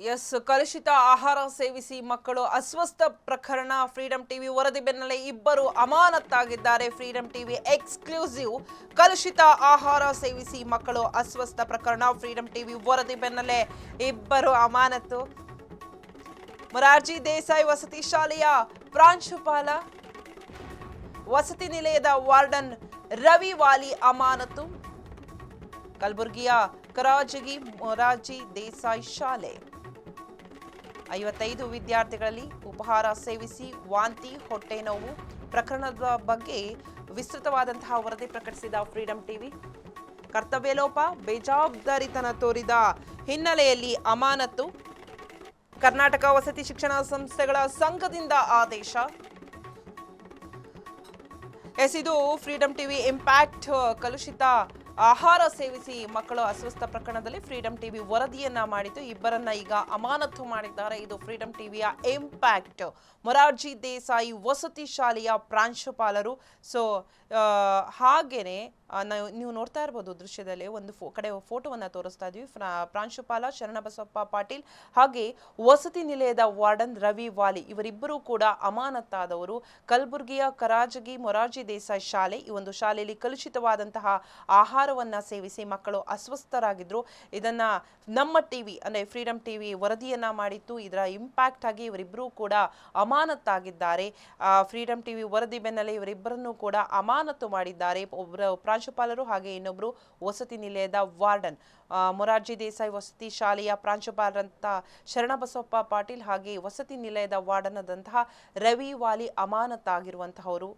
S ಕಲುಷಿತ ಆಹಾರ ಸೇವಿಸಿ ಮಕ್ಕಳು ಅಸ್ವಸ್ಥ ಪ್ರಕರಣ ಫ್ರೀಡಂ ಟಿವಿ ವರದಿ ಬೆನ್ನಲ್ಲೇ ಇಬ್ಬರು ಅಮಾನತ್ತಾಗಿದ್ದಾರೆ. ಫ್ರೀಡಂ ಟಿವಿ ಎಕ್ಸ್ಕ್ಲೂಸಿವ್ ಕಲುಷಿತ ಆಹಾರ ಸೇವಿಸಿ ಮಕ್ಕಳು ಅಸ್ವಸ್ಥ ಪ್ರಕರಣ ಫ್ರೀಡಂ ಟಿವಿ ವರದಿ ಬೆನ್ನಲ್ಲೇ ಇಬ್ಬರು ಅಮಾನತು. ಮೊರಾರ್ಜಿ ದೇಸಾಯಿ ವಸತಿ ಶಾಲೆಯ ಪ್ರಾಂಶುಪಾಲ, ವಸತಿ ನಿಲಯದ ವಾರ್ಡನ್ ರವಿ ವಾಲಿ ಅಮಾನತು. ಕಲಬುರಗಿಯ ಕರಾಜಗಿ ಮೊರಾರ್ಜಿ ದೇಸಾಯಿ ಶಾಲೆ 55 ವಿದ್ಯಾರ್ಥಿಗಳಲ್ಲಿ ಉಪಹಾರ ಸೇವಿಸಿ ವಾಂತಿ, ಹೊಟ್ಟೆ ನೋವು ಪ್ರಕರಣದ ಬಗ್ಗೆ ವಿಸ್ತೃತವಾದಂತಹ ವರದಿ ಪ್ರಕಟಿಸಿದ ಫ್ರೀಡಂ ಟಿವಿ. ಕರ್ತವ್ಯ ಲೋಪ, ಬೇಜವಾಬ್ದಾರಿತನ ತೋರಿದ ಹಿನ್ನೆಲೆಯಲ್ಲಿ ಅಮಾನತು. ಕರ್ನಾಟಕ ವಸತಿ ಶಿಕ್ಷಣ ಸಂಸ್ಥೆಗಳ ಸಂಘದಿಂದ ಆದೇಶ. ಇದು ಫ್ರೀಡಂ ಟಿವಿ ಇಂಪ್ಯಾಕ್ಟ್ ಕಲುಷಿತ ಆಹಾರ ಸೇವಿಸಿ ಮಕ್ಕಳು ಅಸ್ವಸ್ಥ ಪ್ರಕರಣದಲ್ಲಿ ಫ್ರೀಡಂ ಟಿವಿ ವರದಿಯನ್ನ ಮಾಡಿದ್ದು ಇಬ್ಬರನ್ನ ಈಗ ಅಮಾನತು ಮಾಡಿದ್ದಾರೆ. ಇದು ಫ್ರೀಡಂ ಟಿವಿಯ ಇಂಪ್ಯಾಕ್ಟ್ ಮೊರಾರ್ಜಿ ದೇಸಾಯಿ ವಸತಿ ಶಾಲೆಯ ಪ್ರಾಂಶುಪಾಲರು. ಸೊ ಹಾಗೇನೆ ನೀವು ನೋಡ್ತಾ ಇರಬಹುದು ದೃಶ್ಯದಲ್ಲಿ ಒಂದು ಕಡೆ ಫೋಟೋವನ್ನ ತೋರಿಸ್ತಾ ಇದ್ವಿ. ಪ್ರಾಂಶುಪಾಲ ಶರಣಬಸಪ್ಪ ಪಾಟೀಲ್ ಹಾಗೆ ವಸತಿ ನಿಲಯದ ವಾರ್ಡನ್ ರವಿ ವಾಲಿ ಇವರಿಬ್ಬರು ಕೂಡ ಅಮಾನತ್ತಾದವರು. ಕಲಬುರಗಿಯ ಕರಾಜಗಿ ಮೊರಾರ್ಜಿ ದೇಸಾಯಿ ಶಾಲೆ, ಈ ಒಂದು ಶಾಲೆಯಲ್ಲಿ ಕಲುಷಿತವಾದಂತಹ ಆಹಾರವನ್ನ ಸೇವಿಸಿ ಮಕ್ಕಳು ಅಸ್ವಸ್ಥರಾಗಿದ್ರು. ಇದನ್ನ ನಮ್ಮ ಟಿವಿ ಅಂದ್ರೆ ಫ್ರೀಡಂ ಟಿವಿ ವರದಿಯನ್ನ ಮಾಡಿತ್ತು. ಇದರ ಇಂಪ್ಯಾಕ್ಟ್ ಆಗಿ ಇವರಿಬ್ಬರು ಕೂಡ ಅಮಾನತ್ತಾಗಿದ್ದಾರೆ. ಫ್ರೀಡಂ ಟಿವಿ ವರದಿ ಬೆನ್ನಲ್ಲೇ ಇವರಿಬ್ಬರನ್ನು ಕೂಡ ಅಮಾನತು ಮಾಡಿದ್ದಾರೆ. ಒಬ್ಬರು ಪ್ರಾಂಶುಪಾಲರು ಹಾಗೆ ಇನ್ನೊಬ್ರು ವಸತಿ ನಿಲಯದ ವಾರ್ಡನ್. ಮೊರಾರ್ಜಿ ದೇಸಾಯಿ ವಸತಿ ಶಾಲೆಯ ಪ್ರಾಂಶುಪಾಲರಂತ ಶರಣಬಸಪ್ಪ ಪಾಟೀಲ್ ಹಾಗೆ ವಸತಿ ನಿಲಯದ ವಾರ್ಡನ್ ಆದಂತಹ ರವಿ ವಾಲಿ ಅಮಾನತಾಗಿರುವಂತಹವರು